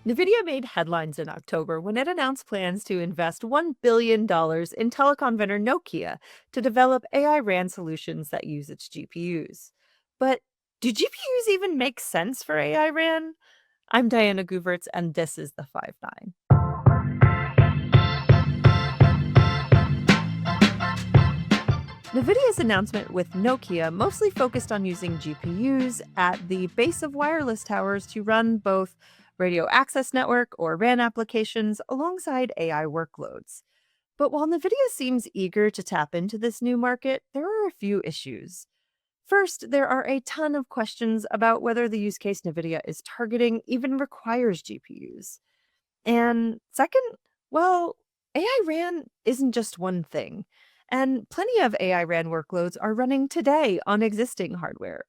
Nvidia made headlines in October when it announced plans to invest $1 billion in telecom vendor Nokia to develop AI RAN solutions that use its GPUs. But do GPUs even make sense for AI RAN? I'm Diana Guvertz, and this is the Five Nine. Nvidia's announcement with Nokia mostly focused on using GPUs at the base of wireless towers to run both radio access network or RAN applications alongside AI workloads. But while Nvidia seems eager to tap into this new market, there are a few issues. First, there are a ton of questions about whether the use case Nvidia is targeting even requires GPUs. And second, well, AI RAN isn't just one thing. And plenty of AI RAN workloads are running today on existing hardware.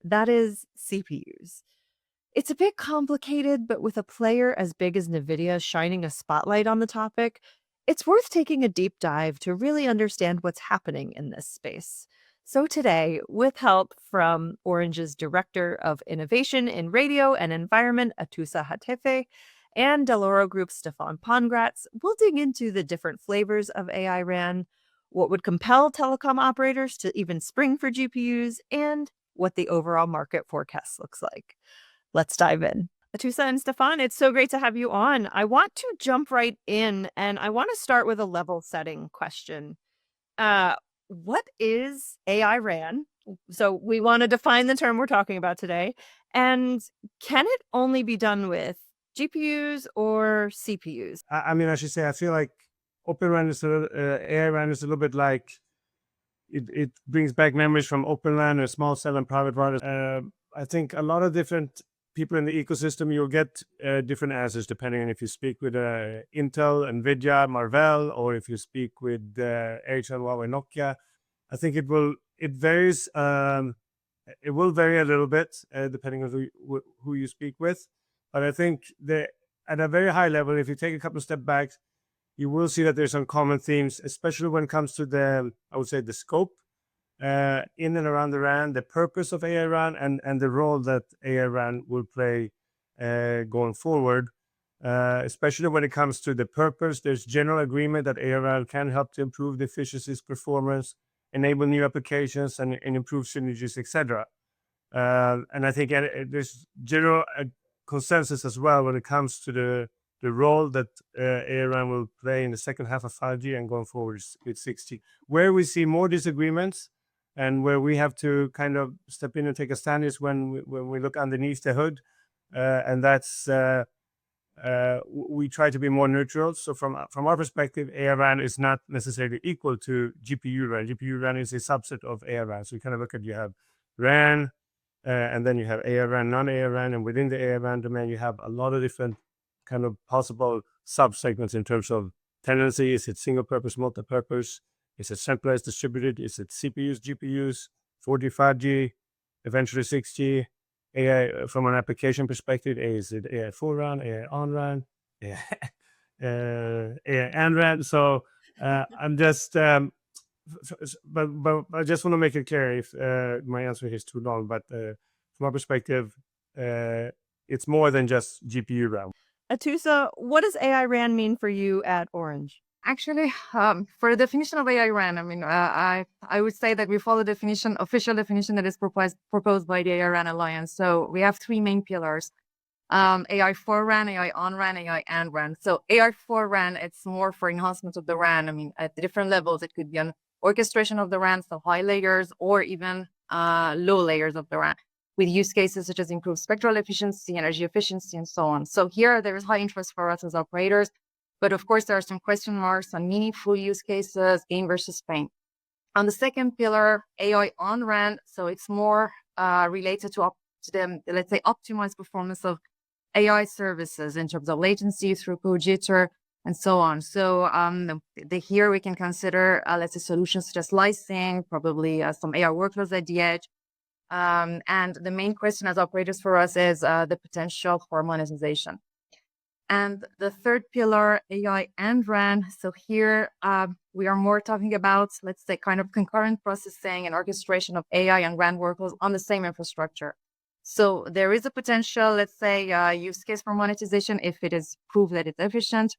That is CPUs. It's a bit complicated, but with a player as big as NVIDIA shining a spotlight on the topic, it's worth taking a deep dive to really understand what's happening in this space. So today, with help from Orange's Director of Innovation in Radio and Environment, Atoosa Hatefi, and Dell'Oro Group's Stefan Pongratz, we'll dig into the different flavors of AI RAN, what would compel telecom operators to even spring for GPUs, and what the overall market forecast looks like. Let's dive in. Atoosa and Stefan, it's so great to have you on. I want to jump right in, and I want to start with a level setting question. What is AI RAN? So we want to define the term we're talking about today. And can it only be done with GPUs or CPUs? I should say, I feel like Open RAN is AI RAN is a little bit like it brings back memories from Open LAN or small cell and private routers. I think a lot of different people in the ecosystem, you'll get different answers depending on if you speak with Intel, Nvidia, Marvell, or if you speak with Ericsson, Huawei, Nokia. I think it varies. It will vary a little bit depending on who you speak with. But I think at a very high level, if you take a couple of steps back, you will see that there's some common themes, especially when it comes to the scope in and around the RAN, the purpose of AI RAN, and the role that AI RAN will play going forward. Especially when it comes to the purpose, there's general agreement that AI RAN can help to improve the efficiency's performance, enable new applications, and improve synergies, etc. And I think there's general consensus as well when it comes to the role that AI RAN will play in the second half of 5G and going forward with 6G. Where we see more disagreements and where we have to kind of step in and take a stand is when we look underneath the hood, and that's we try to be more neutral. So from our perspective, AI RAN is not necessarily equal to GPU RAN. GPU RAN is a subset of AI RAN. So you kind of look at, you have RAN, and then you have AI RAN, non-AI RAN, and within the AI RAN domain, you have a lot of different kind of possible sub-segments in terms of tendency. Is it single-purpose, multi-purpose? Is it centralized, distributed? Is it CPUs, GPUs, 4G, 5G, eventually 6G? AI from an application perspective, is it AI for RAN, AI on RAN, AI and RAN? So I'm just, but I just want to make it clear if my answer is too long. But from our perspective, it's more than just GPU RAN. Atoosa, what does AI RAN mean for you at Orange? Actually, for the definition of AI RAN, I would say that we follow the official definition that is proposed by the AI RAN Alliance. So we have three main pillars: AI for RAN, AI on RAN, AI and RAN. So AI for RAN, it's more for enhancement of the RAN. At the different levels, it could be an orchestration of the RAN, so high layers, or even low layers of the RAN, with use cases such as improved spectral efficiency, energy efficiency, and so on. So here, there is high interest for us as operators. But of course, there are some question marks on meaningful use cases, gain versus pain. On the second pillar, AI on RAN, so it's more related to the, let's say, optimized performance of AI services in terms of latency, throughput, jitter, and so on. So here we can consider, let's say, solutions such as slicing, probably some AI workloads at the edge. And the main question as operators for us is the potential for monetization. And the third pillar, AI and RAN. So here we are more talking about, let's say, kind of concurrent processing and orchestration of AI and RAN workloads on the same infrastructure. So there is a potential, let's say, use case for monetization if it is proved that it's efficient,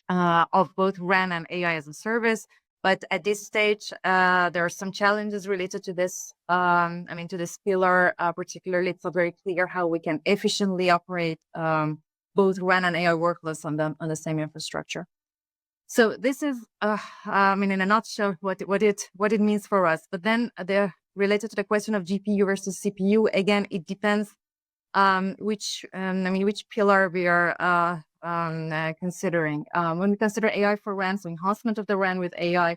of both RAN and AI as a service. But at this stage, there are some challenges related to this. To this pillar, particularly, it's not very clear how we can efficiently operate both RAN and AI workloads on the same infrastructure. So this is, in a nutshell, what it means for us. But then related to the question of GPU versus CPU, again, it depends which pillar we are considering. When we consider AI for RAN, so enhancement of the RAN with AI,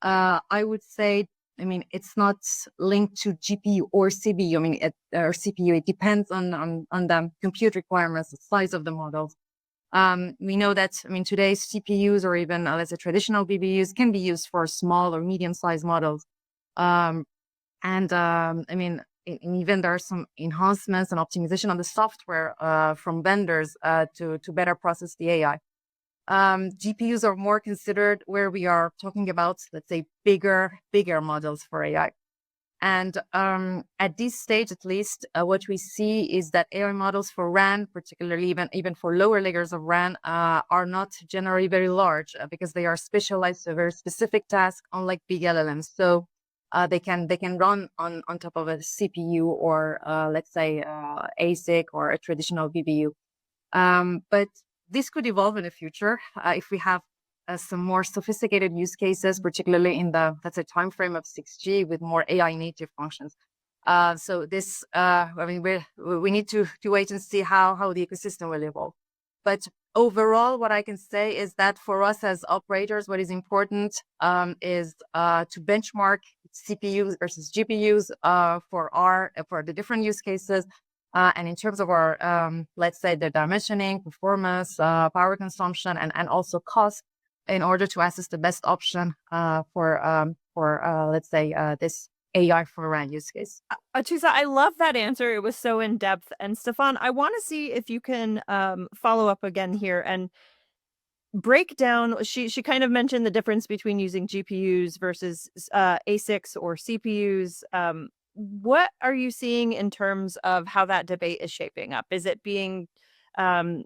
I would say, it's not linked to GPU or CPU. Or CPU. It depends on the compute requirements, the size of the models. We know that, today's CPUs or even, let's say, traditional BBUs can be used for small or medium-sized models. Even there are some enhancements and optimization on the software from vendors to better process the AI. GPUs are more considered where we are talking about, let's say, bigger models for AI. And at this stage, at least, what we see is that AI models for RAN, particularly even for lower layers of RAN, are not generally very large because they are specialized to a very specific task, unlike big LLMs. So they can run on top of a CPU or let's say ASIC or a traditional BBU. But this could evolve in the future if we have some more sophisticated use cases, particularly in the, let's say, time frame of 6G with more AI native functions. So this, we need to wait and see how the ecosystem will evolve. But overall, what I can say is that for us as operators, what is important is to benchmark CPUs versus GPUs for the different use cases. And in terms of our, let's say, the dimensioning, performance, power consumption, and also cost, in order to assess the best option for let's say, this AI for RAN use case. Atoosa, I love that answer. It was so in depth. And Stefan, I want to see if you can follow up again here and break down. She kind of mentioned the difference between using GPUs versus ASICs or CPUs. What are you seeing in terms of how that debate is shaping up? Is it being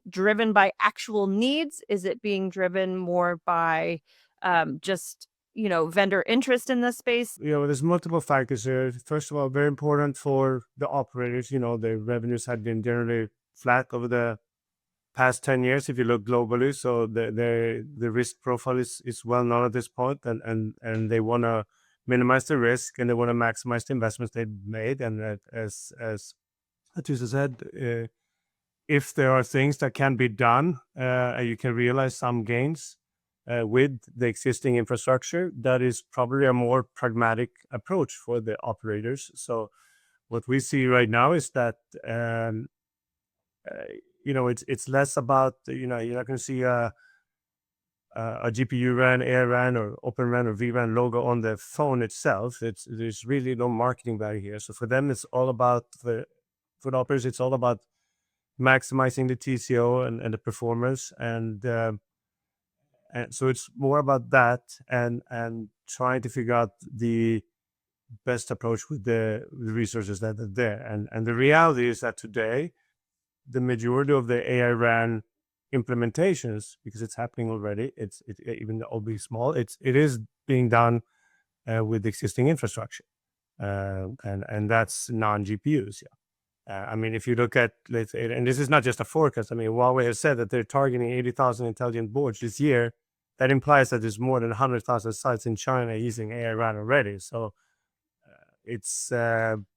driven by actual needs? Is it being driven more by just vendor interest in this space? There's multiple factors here. First of all, very important for the operators. Their revenues had been generally flat over the past 10 years if you look globally. So the risk profile is well known at this point, and they want to minimize the risk and they want to maximize the investments they've made. And as Atoosa said, if there are things that can be done, you can realize some gains with the existing infrastructure, that is probably a more pragmatic approach for the operators. So what we see right now is that it's less about you're not going to see a GPU RAN, AI RAN, or Open RAN or vRAN logo on the phone itself. There's really no marketing value here. So for them, it's all about for the operators, it's all about maximizing the TCO and the performance, and so it's more about that and trying to figure out the best approach with the resources that are there. And the reality is that today, the majority of the AI RAN implementations, because it's happening already, even albeit small, it is being done with existing infrastructure, and that's non-GPUs. If you look at, let's say, and this is not just a forecast. Huawei has said that they're targeting 80,000 intelligent boards this year. That implies that there's more than 100,000 sites in China using AI RAN already. So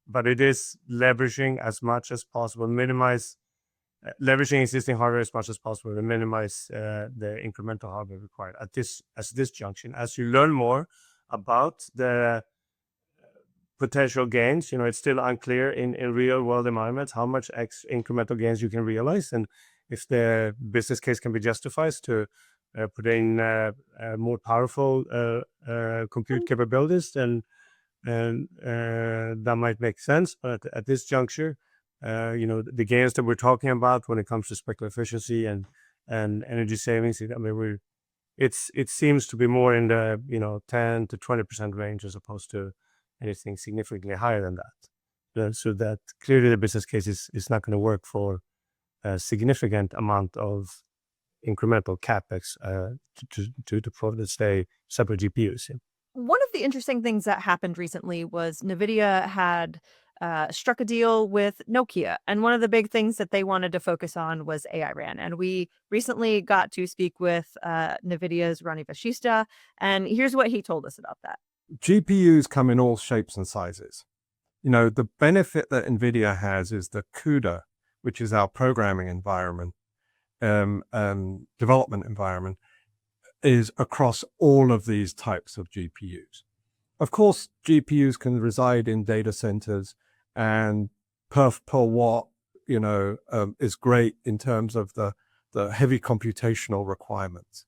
but it is leveraging as much as possible, leveraging existing hardware as much as possible to minimize the incremental hardware required at this junction. As you learn more about the potential gains, it's still unclear in real world environments how much incremental gains you can realize, and if the business case can be justified to put in more powerful compute capabilities, then that might make sense. But at this juncture, the gains that we're talking about when it comes to spectral efficiency and energy savings, it seems to be more in the 10 to 20% range as opposed to anything significantly higher than that. So that clearly the business case is not going to work for a significant amount of incremental capex to deploy, let's say, separate GPUs. Yeah. One of the interesting things that happened recently was Nvidia had struck a deal with Nokia. And one of the big things that they wanted to focus on was AI RAN. And we recently got to speak with Nvidia's Ronnie Vashista. And here's what he told us about that. GPUs come in all shapes and sizes. The benefit that NVIDIA has is the CUDA, which is our programming environment, development environment, is across all of these types of GPUs. Of course, GPUs can reside in data centers, and perf per watt, is great in terms of the heavy computational requirements.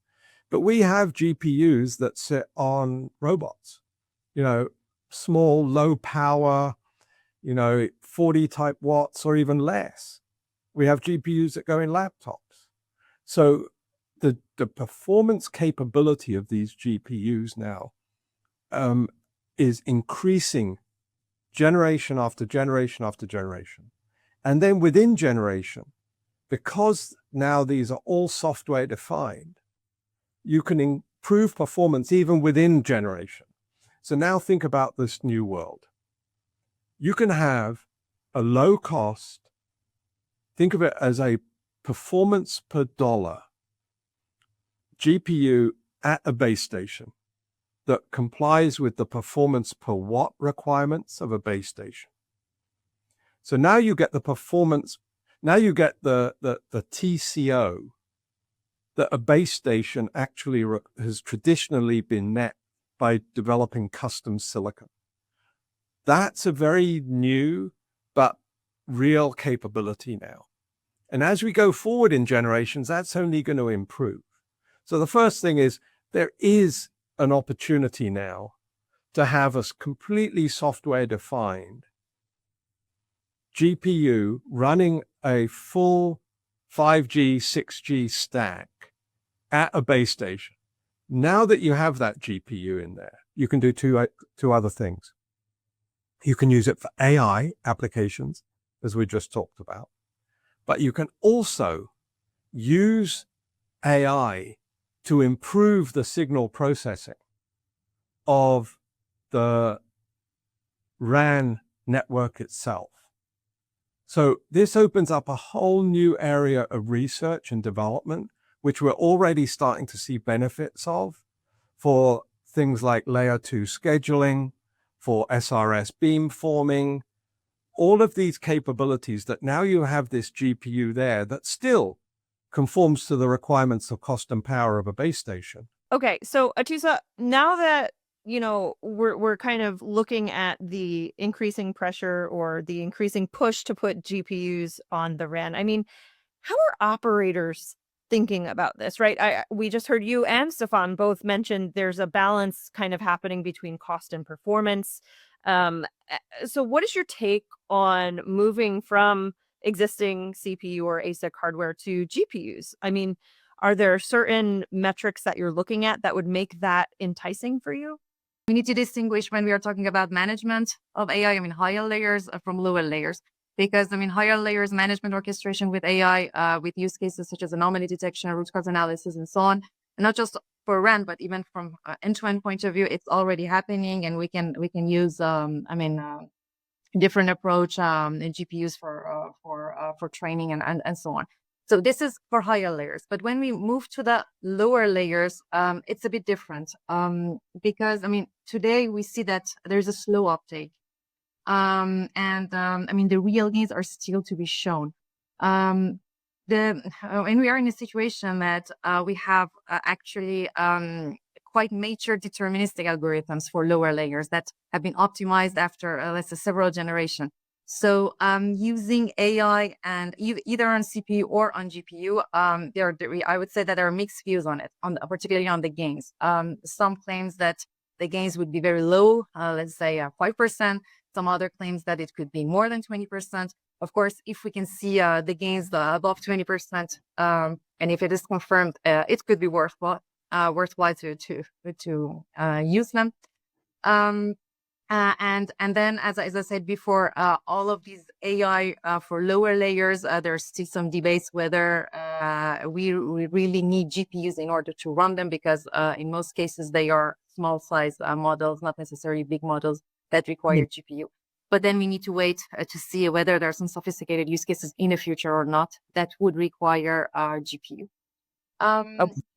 But we have GPUs that sit on robots, small, low power, 40 type watts or even less. We have GPUs that go in laptops. So the performance capability of these GPUs now is increasing generation after generation after generation. And then within generation, because now these are all software defined, you can improve performance even within generation. So now think about this new world. You can have a low cost, think of it as a performance per dollar GPU at a base station that complies with the performance per watt requirements of a base station. So now you get the performance, now you get the TCO that a base station actually has traditionally been met by developing custom silicon. That's a very new but real capability now. And as we go forward in generations, that's only going to improve. So the first thing is there is an opportunity now to have a completely software-defined GPU running a full 5G, 6G stack at a base station. Now that you have that GPU in there, you can do two other things. You can use it for AI applications, as we just talked about, but you can also use AI to improve the signal processing of the RAN network itself. So this opens up a whole new area of research and development, which we're already starting to see benefits of for things like layer 2 scheduling, for SRS beamforming, all of these capabilities that now you have this GPU there that still conforms to the requirements of cost and power of a base station. Okay, so Atoosa, now that we're kind of looking at the increasing pressure or the increasing push to put GPUs on the RAN. I mean, how are operators thinking about this, right? We just heard you and Stefan both mention there's a balance kind of happening between cost and performance. So what is your take on moving from existing CPU or ASIC hardware to GPUs? I mean, are there certain metrics that you're looking at that would make that enticing for you? We need to distinguish when we are talking about management of AI, higher layers from lower layers. Because, higher layers management orchestration with AI, with use cases such as anomaly detection, root cause analysis, and so on. And not just for RAN, but even from end-to-end point of view, it's already happening, and we can use, different approach in GPUs for training and so on. So this is for higher layers. But when we move to the lower layers, it's a bit different because, today we see that there's a slow uptake. The real needs are still to be shown. And we are in a situation that we have actually quite mature deterministic algorithms for lower layers that have been optimized after, let's say, several generations. So using AI and either on CPU or on GPU, I would say that there are mixed views on it, particularly on the gains. Some claims that the gains would be very low, let's say 5%. Some other claims that it could be more than 20%. Of course, if we can see the gains above 20%, and if it is confirmed, it could be worthwhile to use them. And then, as I said before, all of these AI for lower layers, there's still some debates whether we really need GPUs in order to run them, because in most cases they are small size models, not necessarily big models that require GPU. But then we need to wait to see whether there are some sophisticated use cases in the future or not that would require GPU.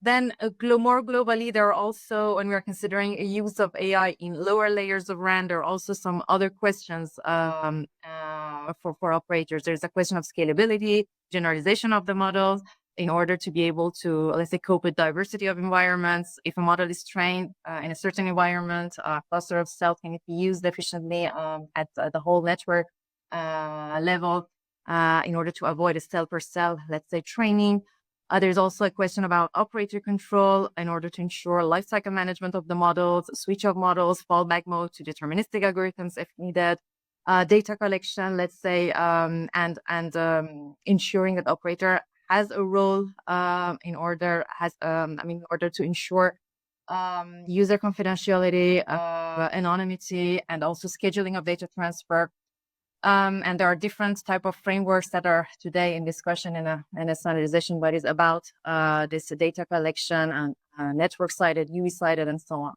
Then more globally, there are also, when we are considering a use of AI in lower layers of RAN, there are also some other questions for operators. There's a question of scalability, generalization of the models in order to be able to, let's say, cope with diversity of environments. If a model is trained in a certain environment, a cluster of cells can be used efficiently at the whole network level in order to avoid a cell per cell, let's say, training. There's also a question about operator control in order to ensure lifecycle management of the models, switch of models, fallback mode to deterministic algorithms if needed, data collection, let's say, and ensuring that operator has a role in order to ensure user confidentiality, anonymity, and also scheduling of data transfer. And there are different type of frameworks that are today in discussion in a standardization bodies about this data collection and network-sided, UE-sided, and so on.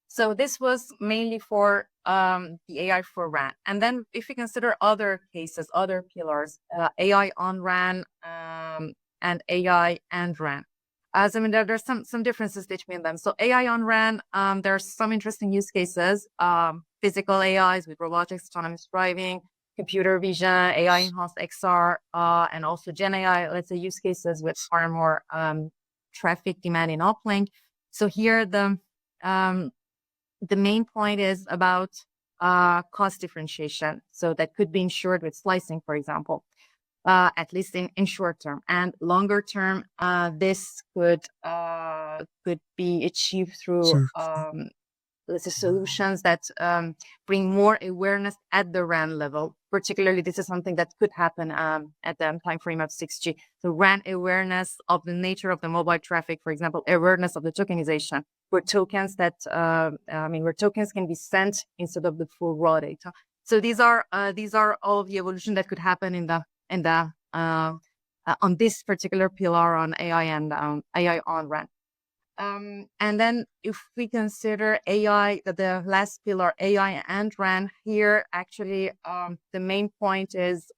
So this was mainly for the AI for RAN. And then if we consider other cases, other pillars, AI on RAN and AI and RAN. There's some differences between them. So AI on RAN, there are some interesting use cases, physical AIs with robotics, autonomous driving, computer vision, AI enhanced XR, and also Gen AI, let's say, use cases with far more traffic demand in uplink. So here the main point is about cost differentiation. So that could be ensured with slicing, for example, at least in short term. And longer term, this could be achieved through let's say solutions that bring more awareness at the RAN level. Particularly, this is something that could happen at the time frame of 6G. So RAN awareness of the nature of the mobile traffic, for example, awareness of the tokenization, where tokens where tokens can be sent instead of the full raw data. So these are all of the evolution that could happen on this particular pillar on AI and AI on RAN. And then if we consider AI, the last pillar, AI and RAN, here actually the main point is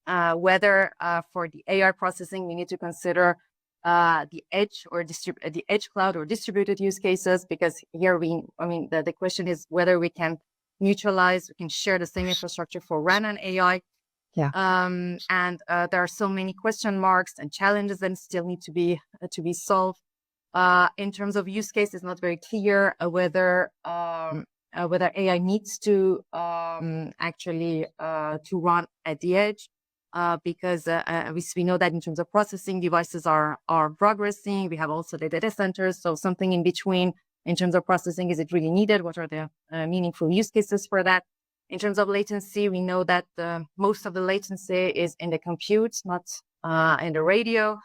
whether for the AI processing we need to consider the edge or the edge cloud or distributed use cases, because here the question is whether we can we can share the same infrastructure for RAN and AI. Yeah. And there are so many question marks and challenges that still need to be solved. In terms of use case, it's not very clear whether AI needs to actually to run at the edge, because we know that in terms of processing, devices are progressing. We have also the data centers, so something in between in terms of processing. Is it really needed? What are the meaningful use cases for that? In terms of latency, we know that most of the latency is in the compute, not in the radio.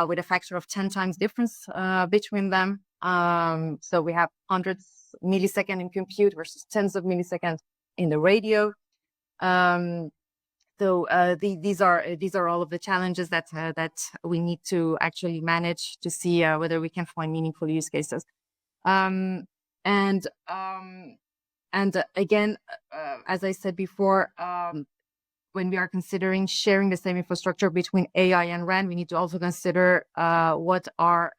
With a factor of 10 times difference between them. So we have hundreds milliseconds in compute versus tens of milliseconds in the radio. These are all of the challenges that we need to actually manage to see whether we can find meaningful use cases. And again, as I said before, when we are considering sharing the same infrastructure between AI and RAN, we need to also consider what are,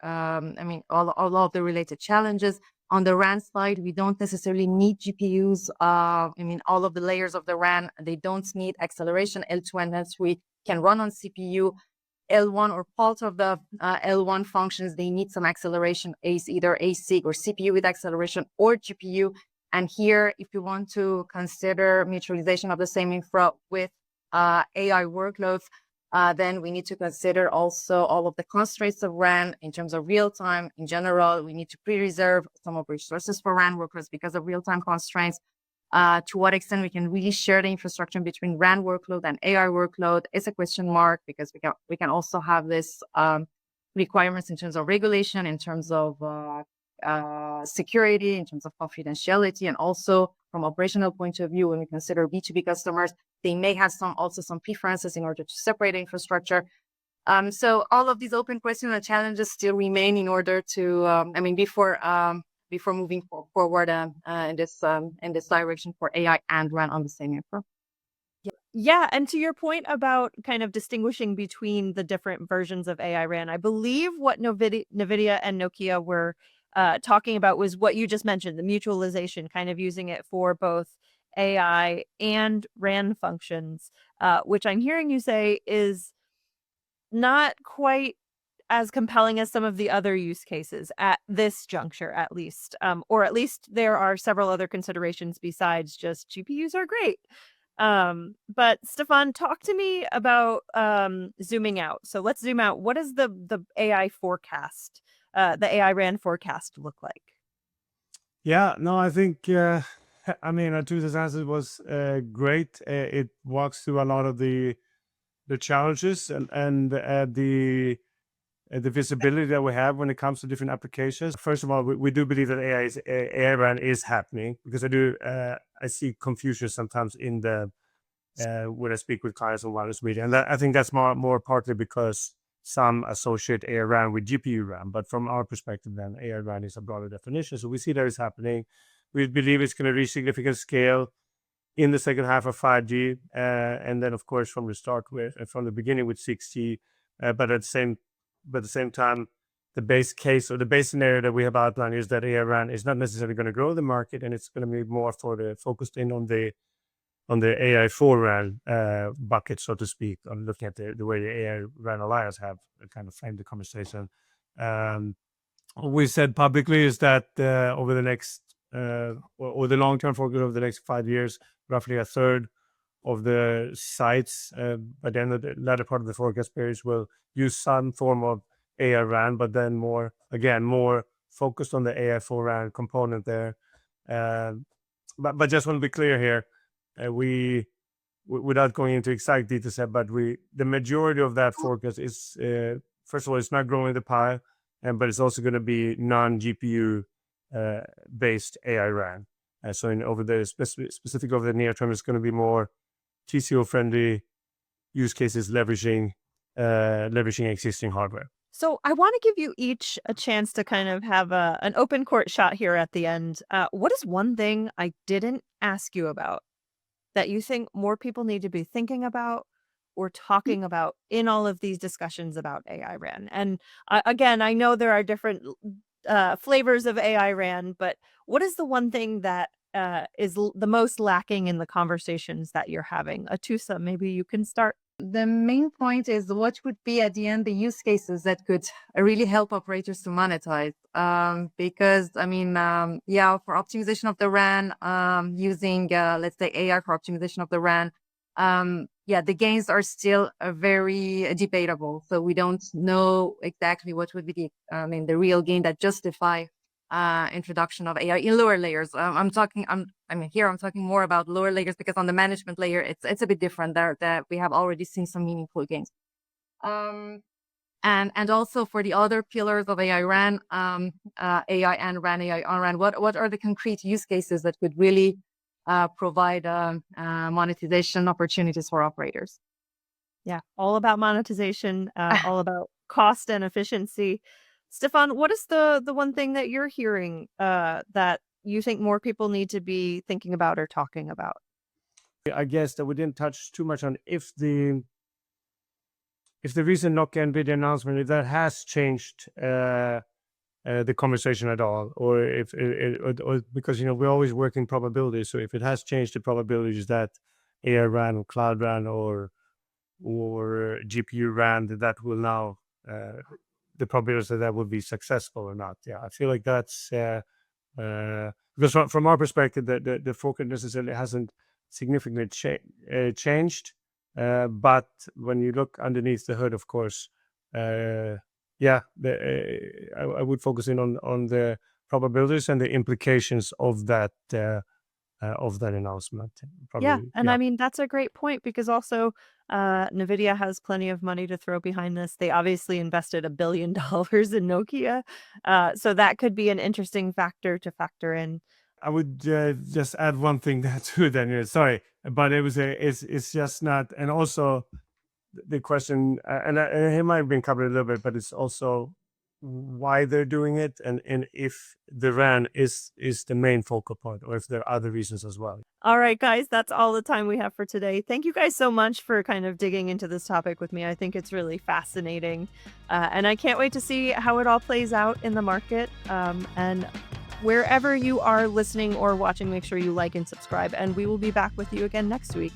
all of the related challenges. On the RAN side, we don't necessarily need GPUs. All of the layers of the RAN, they don't need acceleration. L2 and L3 can run on CPU. L1 or part of the L1 functions, they need some acceleration, either ASIC or CPU with acceleration or GPU. And here, if you want to consider mutualization of the same infra with AI workloads, then we need to consider also all of the constraints of RAN in terms of real time. In general, we need to pre-reserve some of resources for RAN workloads because of real-time constraints. To what extent we can really share the infrastructure between RAN workload and AI workload is a question mark, because we can also have this requirements in terms of regulation, in terms of security, in terms of confidentiality, and also from operational point of view, when we consider B2B customers, they may have also some preferences in order to separate infrastructure. So all of these open questions and challenges still remain in order to, before moving forward in this direction for AI and RAN on the same infra. Yeah, and to your point about kind of distinguishing between the different versions of AI RAN, I believe what Nvidia and Nokia were talking about was what you just mentioned, the mutualization, kind of using it for both AI and RAN functions, which I'm hearing you say is not quite as compelling as some of the other use cases at this juncture, at least. Or at least there are several other considerations besides just GPUs are great. But Stefan, talk to me about zooming out. So let's zoom out. What does the AI forecast, the AI RAN forecast look like? Yeah, no, I think, Atoosa's answer was great. It walks through a lot of the challenges and the visibility that we have when it comes to different applications. First of all, we do believe that AI RAN is happening, because I see confusion sometimes in the when I speak with clients on wireless media, and I think that's more partly because some associate AI RAN with GPU RAN. But from our perspective, then AI RAN is a broader definition. So we see that it's happening. We believe it's going to reach significant scale in the second half of 5G, and then of course from the beginning with 6G, but at the same time, the base case or the base scenario that we have outlined is that AI RAN is not necessarily going to grow the market, and it's going to be more focused in on the AI 4 RAN bucket, so to speak, on looking at the way the AI RAN Alliance have kind of framed the conversation. What we said publicly is that over the next or the long-term focus over the next 5 years, roughly a third of the sites by the end of the latter part of the forecast period will use some form of AI RAN, but then more focused on the AI 4 RAN component there. But just want to be clear here, we without going into exact details, but the majority of that forecast is first of all, it's not growing the pie, but it's also going to be non-GPU based AI RAN. So specific over the near term, it's going to be more TCO friendly use cases leveraging existing hardware. So I want to give you each a chance to kind of have an open court shot here at the end. What is one thing I didn't ask you about that you think more people need to be thinking about or talking about in all of these discussions about AI RAN? And again, I know there are different flavors of AI RAN, but what is the one thing that is the most lacking in the conversations that you're having? Atoosa, maybe you can start. The main point is what would be at the end the use cases that could really help operators to monetize. Because for optimization of the RAN, using let's say AI for optimization of the RAN, the gains are still very debatable. So we don't know exactly what would be the real gain that justify introduction of AI in lower layers. I'm talking more about lower layers, because on the management layer, it's a bit different. That we have already seen some meaningful gains. And also for the other pillars of AI RAN, AI and RAN, AI on RAN, what are the concrete use cases that could really provide monetization opportunities for operators? Yeah, all about monetization, all about cost and efficiency. Stefan, what is the one thing that you're hearing that you think more people need to be thinking about or talking about? I guess that we didn't touch too much on if the recent Nokia Nvidia announcement, if that has changed the conversation at all, or or because we're always working probabilities. So if it has changed the probabilities that AI RAN, Cloud RAN, or GPU RAN, that will now the probability that will be successful or not. Yeah, I feel like that's because from our perspective, the focus necessarily hasn't significantly changed. But when you look underneath the hood, of course, I would focus in on the probabilities and the implications of that of that announcement. Yeah, Probably, and I mean, that's a great point because also Nvidia has plenty of money to throw behind this. They obviously invested $1 billion in Nokia, so that could be an interesting factor to factor in. I would just add one thing there too, Daniel. Sorry, but it's just not, and also the question, and it might have been covered a little bit, but it's also why they're doing it, and if the RAN is the main focal point, or if there are other reasons as well. All right, guys, that's all the time we have for today. Thank you guys so much for kind of digging into this topic with me. I think it's really fascinating, and I can't wait to see how it all plays out in the market. And wherever you are listening or watching, make sure you like and subscribe, and we will be back with you again next week.